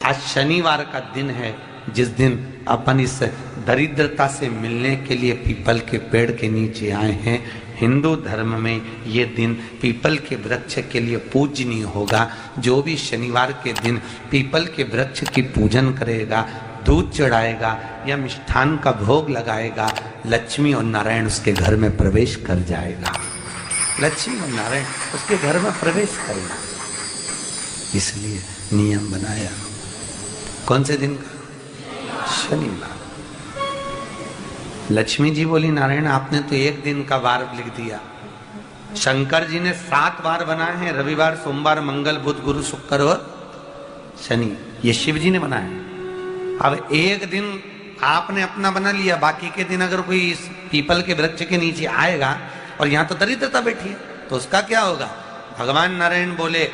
आज शनिवार का दिन है, जिस दिन अपन इस दरिद्रता से मिलने के लिए पीपल के पेड़ के नीचे आए हैं। हिंदू धर्म में ये दिन पीपल के वृक्ष के लिए पूजनीय होगा। जो भी शनिवार के दिन पीपल के वृक्ष की पूजन करेगा, दूध चढ़ाएगा या मिष्ठान का भोग लगाएगा, लक्ष्मी और नारायण उसके घर में प्रवेश कर जाएगा। लक्ष्मी और नारायण उसके घर में प्रवेश करेगा। इसलिए नियम बनाया। कौन से दिन का? शनिवार। लक्ष्मी जी बोली, नारायण आपने तो एक दिन का वार लिख दिया। शंकर जी ने 7 वार बनाए हैं, रविवार, सोमवार, मंगल, बुध, गुरु, शुक्र और शनि। ये शिव जी ने बनाया। अब एक दिन आपने अपना बना लिया, बाकी के दिन अगर कोई इस पीपल के वृक्ष के नीचे आएगा और यहाँ तो दरिद्रता बैठी है, तो उसका क्या होगा? भगवान नारायण बोले,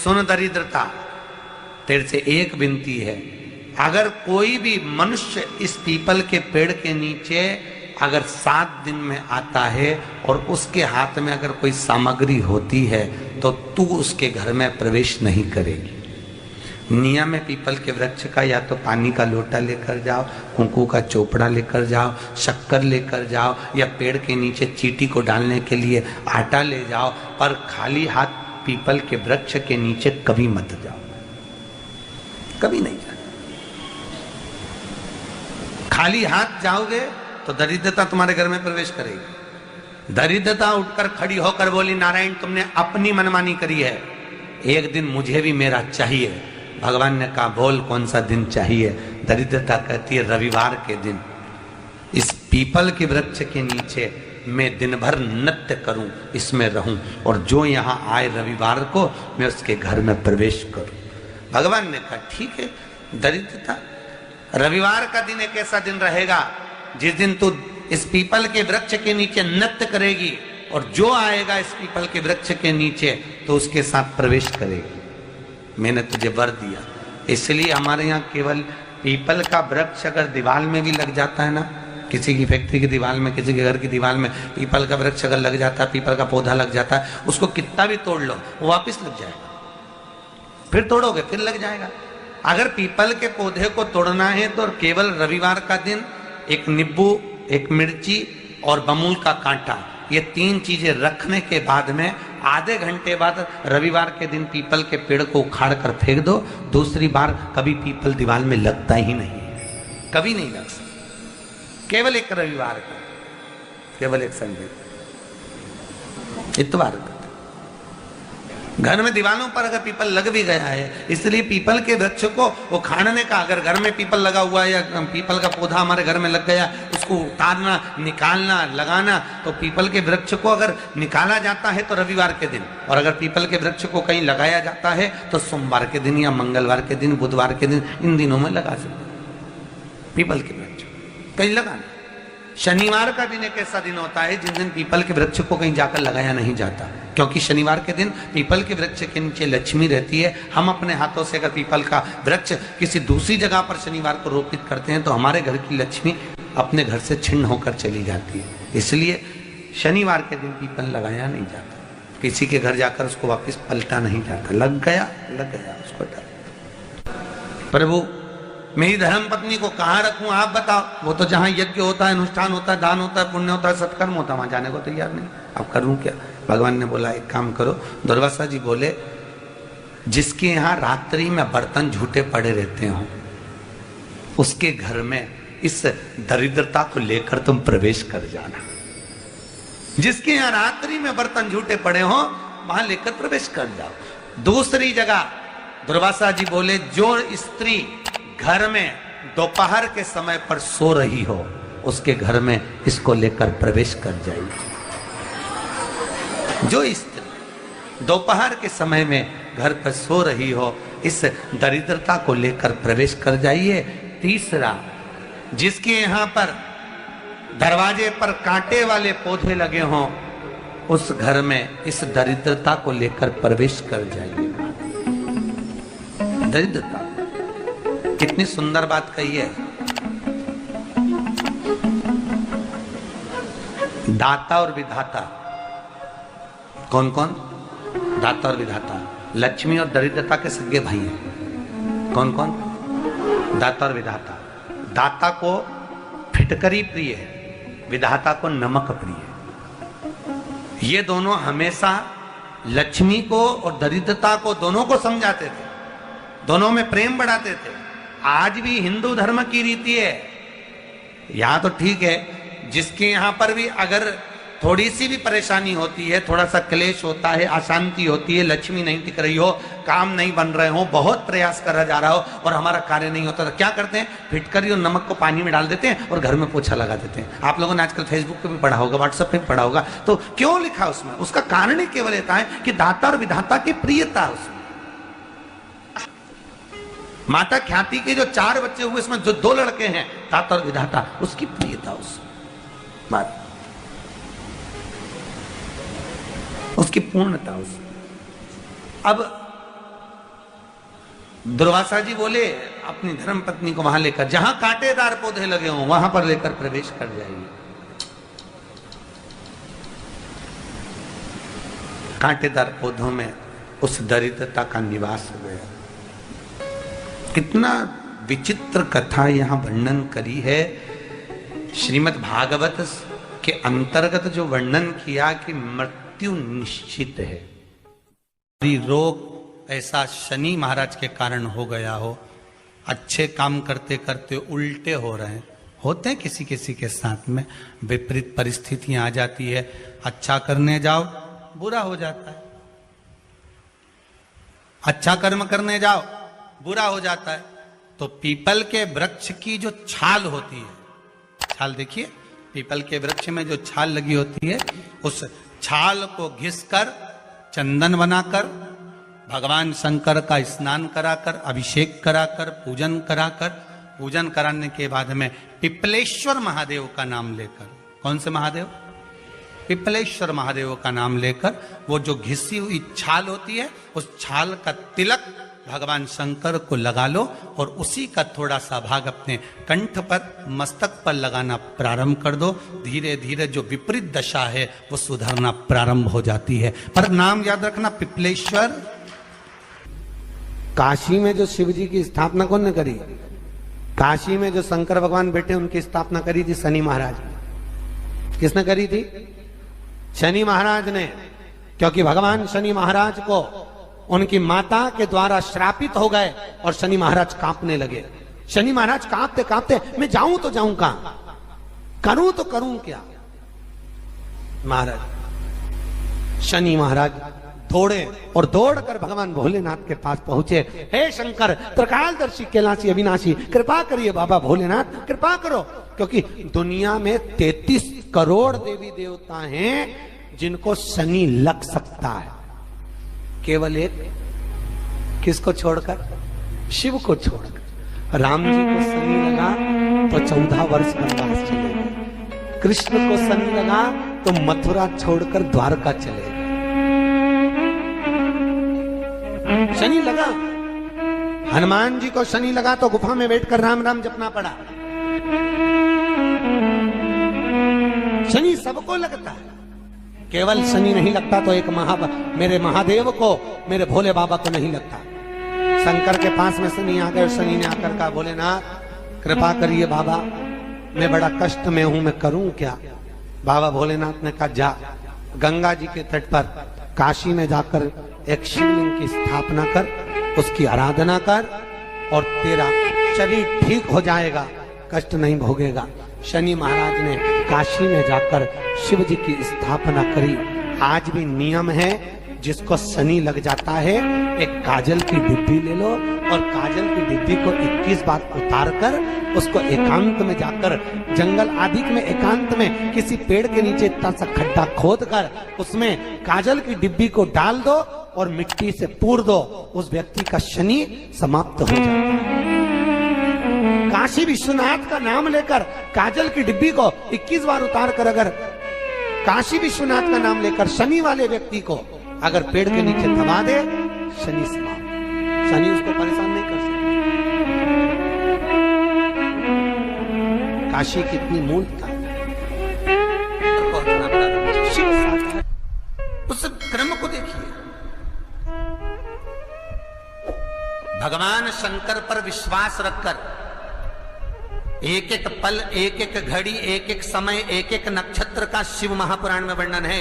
सुन दरिद्रता, तेरे से एक विनती है, अगर कोई भी मनुष्य इस पीपल के पेड़ के नीचे अगर 7 दिन में आता है और उसके हाथ में अगर कोई सामग्री होती है तो तू उसके घर में प्रवेश नहीं करेगी। नियम है पीपल के वृक्ष का, या तो पानी का लोटा लेकर जाओ, कुंकू का चोपड़ा लेकर जाओ, शक्कर लेकर जाओ, या पेड़ के नीचे चींटी को डालने के लिए आटा ले जाओ, पर खाली हाथ पीपल के वृक्ष के नीचे कभी मत जाओ, कभी नहीं जाओ। खाली हाथ जाओगे तो दरिद्रता तुम्हारे घर में प्रवेश करेगी। दरिद्रता उठकर खड़ी होकर बोली, नारायण तुमने अपनी मनमानी करी है, एक दिन मुझे भी मेरा चाहिए। भगवान ने कहा, बोल कौन सा दिन चाहिए? दरिद्रता कहती है, रविवार के दिन इस पीपल के वृक्ष के नीचे मैं दिन भर नृत्य करूं, इसमें रहूं, और जो यहां आए रविवार को मैं उसके घर में प्रवेश करूं। भगवान ने कहा, ठीक है। दरिद्रता, रविवार का दिन एक ऐसा दिन रहेगा जिस दिन तू इस पीपल के वृक्ष के नीचे नृत्य करेगी, और जो आएगा इस पीपल के वृक्ष के नीचे तो उसके साथ प्रवेश करेगी। मैंने तुझे वर दिया। इसलिए हमारे यहाँ केवल पीपल का वृक्ष अगर दीवार में भी लग जाता है ना, किसी की फैक्ट्री की दीवार में, किसी के घर की दीवार में पीपल का वृक्ष अगर लग जाता है, पीपल का पौधा लग जाता है, उसको कितना भी तोड़ लो वो वापिस लग जाएगा। फिर तोड़ोगे फिर लग जाएगा। अगर पीपल के पौधे को तोड़ना है तो केवल रविवार का दिन एक नींबू, एक मिर्ची और बमूल का कांटा, ये 3 चीजें रखने के बाद में आधे घंटे बाद रविवार के दिन पीपल के पेड़ को उखाड़ कर फेंक दो। दूसरी बार कभी पीपल दीवार में लगता ही नहीं, कभी नहीं लग सकता। केवल एक रविवार का, केवल एक संडे, इतवार का। घर में दीवारों पर अगर पीपल लग भी गया है, इसलिए पीपल के वृक्ष को उखाड़ने का, अगर घर में पीपल लगा हुआ है या पीपल का पौधा हमारे घर में लग गया, उसको उतारना, निकालना, लगाना, तो पीपल के वृक्ष को अगर निकाला जाता है तो रविवार के दिन, और अगर पीपल के वृक्ष को कहीं लगाया जाता है तो सोमवार के दिन या मंगलवार के दिन, बुधवार के दिन, इन दिनों में लगा सकते पीपल के वृक्ष कहीं लगाना। शनिवार का दिन एक ऐसा दिन होता है जिस दिन पीपल के वृक्ष को कहीं जाकर लगाया नहीं जाता, क्योंकि शनिवार के दिन पीपल के वृक्ष के नीचे लक्ष्मी रहती है। हम अपने हाथों से अगर पीपल का वृक्ष किसी दूसरी जगह पर शनिवार को रोपित करते हैं तो हमारे घर की लक्ष्मी अपने घर से छिन्न होकर चली जाती है। इसलिए शनिवार के दिन पीपल लगाया नहीं जाता, किसी के घर जाकर उसको वापिस पलटा नहीं जाता। लग गया उसको डाल। प्रभु मेरी धर्म पत्नी को कहाँ रखूं आप बताओ? वो तो जहां यज्ञ होता है, अनुष्ठान होता है, दान होता है, पुण्य होता है, सत्कर्म होता है, वहां जाने को तैयार नहीं। अब करूं क्या? भगवान ने बोला, एक काम करो। दुर्वासा जी बोले, जिसके यहाँ रात्रि में बर्तन झूठे पड़े रहते हो, उसके घर में इस दरिद्रता को लेकर तुम प्रवेश कर जाना। जिसके यहाँ रात्रि में बर्तन झूठे पड़े हो, वहां लेकर प्रवेश कर जाओ। दूसरी जगह दुर्वासा जी बोले, जो स्त्री घर में दोपहर के समय पर सो रही हो, उसके घर में इसको लेकर प्रवेश कर जाइए। जो स्त्री दोपहर के समय में घर पर सो रही हो, इस दरिद्रता को लेकर प्रवेश कर जाइए। तीसरा, जिसके यहाँ पर दरवाजे पर कांटे वाले पौधे लगे हों, उस घर में इस दरिद्रता को लेकर प्रवेश कर जाइए। दरिद्रता, कितनी सुंदर बात कही है। दाता और विधाता, कौन कौन? दाता और विधाता। लक्ष्मी और दरिद्रता के सगे भाई हैं। कौन कौन? दाता और विधाता। दाता को फिटकरी प्रिय है, विधाता को नमक प्रिय है। ये दोनों हमेशा लक्ष्मी को और दरिद्रता को दोनों को समझाते थे, दोनों में प्रेम बढ़ाते थे। आज भी हिंदू धर्म की रीति है, यहां तो ठीक है, जिसके यहां पर भी अगर थोड़ी सी भी परेशानी होती है, थोड़ा सा क्लेश होता है, अशांति होती है, लक्ष्मी नहीं टिक रही हो, काम नहीं बन रहे हो, बहुत प्रयास करा जा रहा हो और हमारा कार्य नहीं होता, तो क्या करते हैं? फिटकरी और नमक को पानी में डाल देते हैं और घर में पोछा लगा देते हैं। आप लोगों ने आजकल फेसबुक पे भी पढ़ा होगा, व्हाट्सएप पे भी पढ़ा होगा। तो क्यों लिखा उसमें? उसका कारण ही केवल ये है कि दाता और विधाता की प्रियता उसमें। माता ख्याति के जो 4 बच्चे हुए, इसमें जो 2 लड़के हैं, दाता और विधाता, उसकी प्रियता उसमें, उसकी पूर्णता उसमें। अब दुर्वासा जी बोले अपनी धर्म पत्नी को वहां लेकर, जहां कांटेदार पौधे लगे हों वहां पर लेकर प्रवेश कर जाइए। कांटेदार पौधों में उस दरिद्रता का निवास हो गया। कितना विचित्र कथा यहां वर्णन करी है। श्रीमद् भागवत के अंतर्गत जो वर्णन किया कि मृत्यु निश्चित है, रोग ऐसा शनि महाराज के कारण हो गया हो, अच्छे काम करते करते उल्टे हो रहे हैं, होते हैं किसी किसी के साथ में, विपरीत परिस्थितियां आ जाती है, अच्छा करने जाओ बुरा हो जाता है, अच्छा कर्म करने जाओ बुरा हो जाता है। तो पीपल के वृक्ष की जो छाल होती है, छाल देखिए, पीपल के वृक्ष में जो छाल लगी होती है, उस छाल को घिसकर चंदन बनाकर भगवान शंकर का स्नान कराकर, अभिषेक कराकर, पूजन कराकर, पूजन कराने के बाद में पिपलेश्वर महादेव का नाम लेकर, कौन से महादेव? पिपलेश्वर महादेव का नाम लेकर वो जो घिसी हुई छाल होती है, उस छाल का तिलक भगवान शंकर को लगा लो और उसी का थोड़ा सा भाग अपने कंठ पर, मस्तक पर लगाना प्रारंभ कर दो। धीरे धीरे जो विपरीत दशा है वो सुधरना प्रारंभ हो जाती है। पर नाम याद रखना, पिपलेश्वर। काशी में जो शिव जी की स्थापना कौन ने करी? काशी में जो शंकर भगवान बैठे उनकी स्थापना करी थी शनि महाराज ने। किसने करी थी? शनि महाराज ने। क्योंकि भगवान शनि महाराज को उनकी माता के द्वारा श्रापित हो गए और शनि महाराज कांपने लगे। शनि महाराज कांपते कांपते, मैं जाऊं तो जाऊं कहां, करूं तो करूं क्या? महाराज, शनि महाराज दौड़े और दौड़कर भगवान भोलेनाथ के पास पहुंचे। हे शंकर, त्रिकालदर्शी, कैलाशी, अविनाशी, कृपा करिए बाबा भोलेनाथ, कृपा करो। क्योंकि दुनिया में 33 करोड़ देवी देवता हैं जिनको शनि लग सकता है, केवल एक, किसको छोड़कर? शिव को छोड़कर। राम जी को शनि लगा तो 14 वर्ष वनवास चले गए। कृष्ण को शनि लगा तो मथुरा छोड़कर द्वारका चले गए। शनि लगा। हनुमान जी को शनि लगा तो गुफा में बैठकर राम राम जपना पड़ा। शनि सबको लगता है, केवल शनि नहीं लगता तो एक मेरे महादेव को, मेरे भोले बाबा को नहीं लगता। शंकर के पास में शनि आ गए। शनि ने आकर कहा, भोलेनाथ कृपा करिए बाबा, मैं बड़ा कष्ट में हूं, मैं करूं क्या? बाबा भोलेनाथ ने कहा, जा गंगा जी के तट पर काशी में जाकर एक शिवलिंग की स्थापना कर, उसकी आराधना कर और तेरा शरीर ठीक हो जाएगा, कष्ट नहीं भोगेगा। शनि महाराज ने काशी में जाकर शिव जी की स्थापना करी। आज भी नियम है, जिसको शनि लग जाता है, एक काजल की डिब्बी ले लो और काजल की डिब्बी को 21 बार उतार कर उसको एकांत में जाकर, जंगल आदि में एकांत में किसी पेड़ के नीचे इतना सा खड्डा खोद कर उसमें काजल की डिब्बी को डाल दो और मिट्टी से पूर दो, उस व्यक्ति का शनि समाप्त हो जाता है। काशी विश्वनाथ का नाम लेकर काजल की डिब्बी को 21 बार उतार कर अगर काशी विश्वनाथ का नाम लेकर शनि वाले व्यक्ति को अगर पेड़ के नीचे दबा दे, शनि समाप्त, शनि उसको परेशान नहीं कर सकता। काशी कितनी मूलता है, उस क्रम को देखिए। भगवान शंकर पर विश्वास रखकर एक एक पल, एक एक घड़ी, एक एक समय, एक एक नक्षत्र का शिव महापुराण में वर्णन है।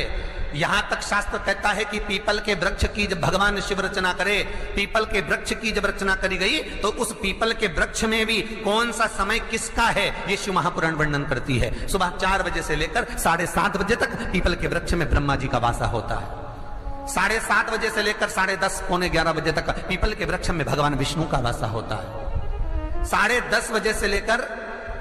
यहां तक शास्त्र कहता है कि पीपल के वृक्ष की जब भगवान शिव रचना करे, पीपल के वृक्ष की जब रचना करी गई तो उस पीपल के वृक्ष में भी कौन सा समय किसका है, ये शिव महापुराण वर्णन करती है। सुबह 4 बजे से लेकर 7:30 बजे तक पीपल के वृक्ष में ब्रह्मा जी का वासा होता है। 7:30 बजे से लेकर 10:30 पौने 11 बजे तक पीपल के वृक्ष में भगवान विष्णु का वासा होता है। 10:30 बजे से लेकर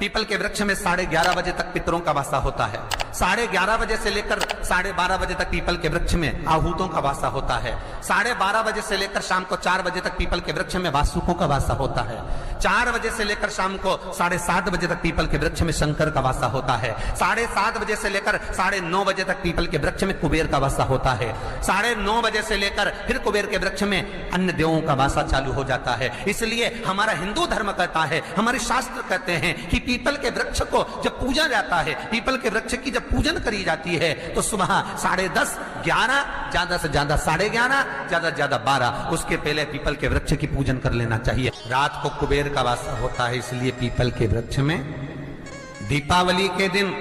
पीपल के वृक्ष में 11:30 बजे तक पितरों का वासा होता है। 11:30 बजे से लेकर 12:30 बजे तक पीपल के वृक्ष में आहूतों का वासा होता है। 12:30 बजे से लेकर शाम को 4 बजे तक पीपल के वृक्ष में वासुकों का वासा होता है। 4 बजे से लेकर शाम को 7:30 बजे तक पीपल के वृक्ष में शंकर का वासा होता है। 7:30 बजे से लेकर 9:30 बजे तक पीपल के वृक्ष में कुबेर का वासा होता है। 9:30 बजे से लेकर फिर कुबेर के वृक्ष में अन्य देवों का वासा चालू हो जाता है। इसलिए हमारा हिंदू धर्म कहता है, हमारे शास्त्र कहते हैं कि पीपल के वृक्ष को जब पूजा जाता है, पीपल के वृक्ष की जब पूजन करी जाती है तो सुबह 10:30, 11, ज्यादा से ज्यादा 11:30, ज्यादा से ज्यादा 12, उसके पहले पीपल के वृक्ष की पूजन कर लेना चाहिए। रात को कुबेर का वासा होता है, इसलिए पीपल के वृक्ष में दीपावली के दिन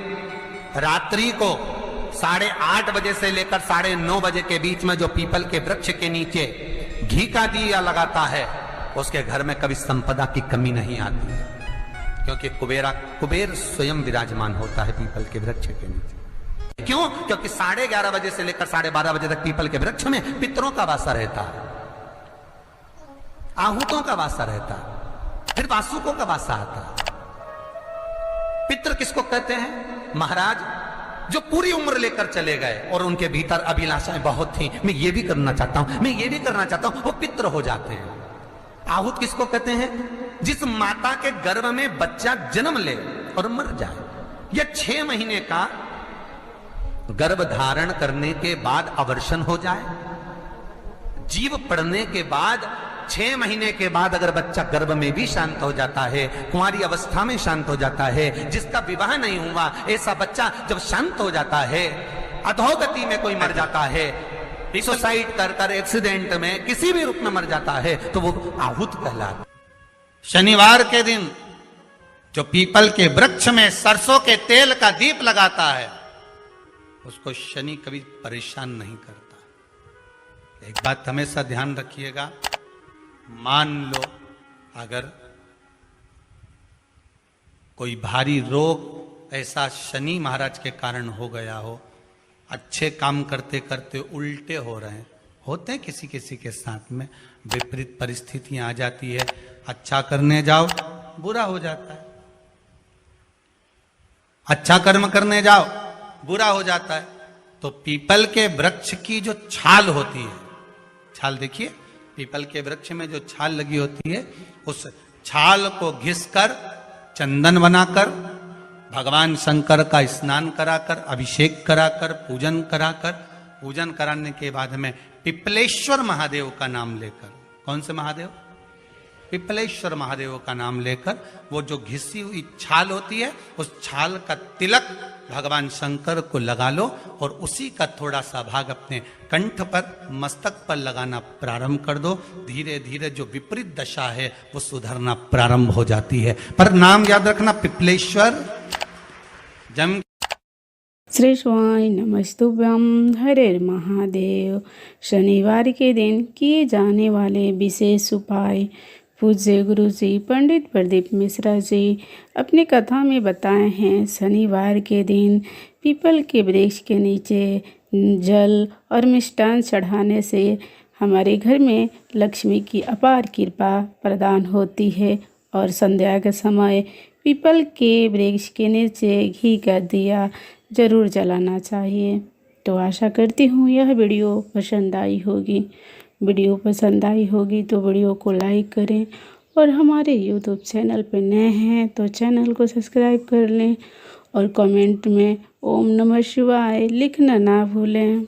रात्रि को 8:30 बजे से लेकर 9:30 बजे के बीच में जो पीपल के वृक्ष के नीचे घी का दिया लगाता है, उसके घर में कभी संपदा की कमी नहीं आती है, क्योंकि कुबेर स्वयं विराजमान होता है पीपल के वृक्ष के नीचे। क्यों? क्योंकि 11:30 बजे से लेकर 12:30 बजे तक पीपल के वृक्ष में पितरों का वासा रहता है, आहूतों का वासा रहता है, फिर वासुकों का वासा आता है। पितृ किसको कहते हैं? महाराज जो पूरी उम्र लेकर चले गए और उनके भीतर अभिलाषाएं बहुत थी, मैं ये भी करना चाहता हूं, मैं ये भी करना चाहता हूं, वो पितृ हो जाते हैं। आहूत किसको कहते हैं? जिस माता के गर्भ में बच्चा जन्म ले और मर जाए, या 6 महीने का गर्भ धारण करने के बाद अवर्षण हो जाए, जीव पड़ने के बाद 6 महीने के बाद अगर बच्चा गर्भ में भी शांत हो जाता है, कुंवारी अवस्था में शांत हो जाता है, जिसका विवाह नहीं हुआ ऐसा बच्चा जब शांत हो जाता है, अधोगति में कोई मर जाता है, सुसाइड कर एक्सीडेंट में किसी भी रूप में मर जाता है, तो वो आहूत कहलाता। शनिवार के दिन जो पीपल के वृक्ष में सरसों के तेल का दीप लगाता है, उसको शनि कभी परेशान नहीं करता। एक बात हमेशा ध्यान रखिएगा, मान लो अगर कोई भारी रोग ऐसा शनि महाराज के कारण हो गया हो, अच्छे काम करते करते उल्टे हो रहे हैं, होते हैं किसी किसी के साथ में, विपरीत परिस्थितियां आ जाती है, अच्छा करने जाओ बुरा हो जाता है, अच्छा कर्म करने जाओ बुरा हो जाता है। तो पीपल के वृक्ष की जो छाल होती है, छाल देखिए, पीपल के वृक्ष में जो छाल लगी होती है, उस छाल को घिसकर चंदन बनाकर भगवान शंकर का स्नान कराकर, अभिषेक कराकर, पूजन कराने के बाद में पिपलेश्वर महादेव का नाम लेकर, कौन से महादेव? पिपलेश्वर महादेव का नाम लेकर वो जो घिसी हुई छाल होती है, उस छाल का तिलक भगवान शंकर को लगा लो और उसी का थोड़ा सा भाग अपने कंठ पर, मस्तक पर लगाना प्रारंभ कर दो। धीरे धीरे जो विपरीत दशा है वो सुधरना प्रारंभ हो जाती है। पर नाम याद रखना, पिपलेश्वर जम। श्री शिवाय नमस्तुभ्यं। हरे महादेव। शनिवार के दिन किए जाने वाले विशेष उपाय पूज्य गुरु जी पंडित प्रदीप मिश्रा जी अपनी कथा में बताए हैं। शनिवार के दिन पीपल के वृक्ष के नीचे जल और मिष्टान चढ़ाने से हमारे घर में लक्ष्मी की अपार कृपा प्रदान होती है। और संध्या के समय पीपल के वृक्ष के नीचे घी का दिया जरूर जलाना चाहिए। तो आशा करती हूँ यह वीडियो पसंद आई होगी। वीडियो पसंद आई होगी तो वीडियो को लाइक करें, और हमारे यूट्यूब चैनल पर नए हैं तो चैनल को सब्सक्राइब कर लें, और कमेंट में ओम नमः शिवाय लिखना ना भूलें।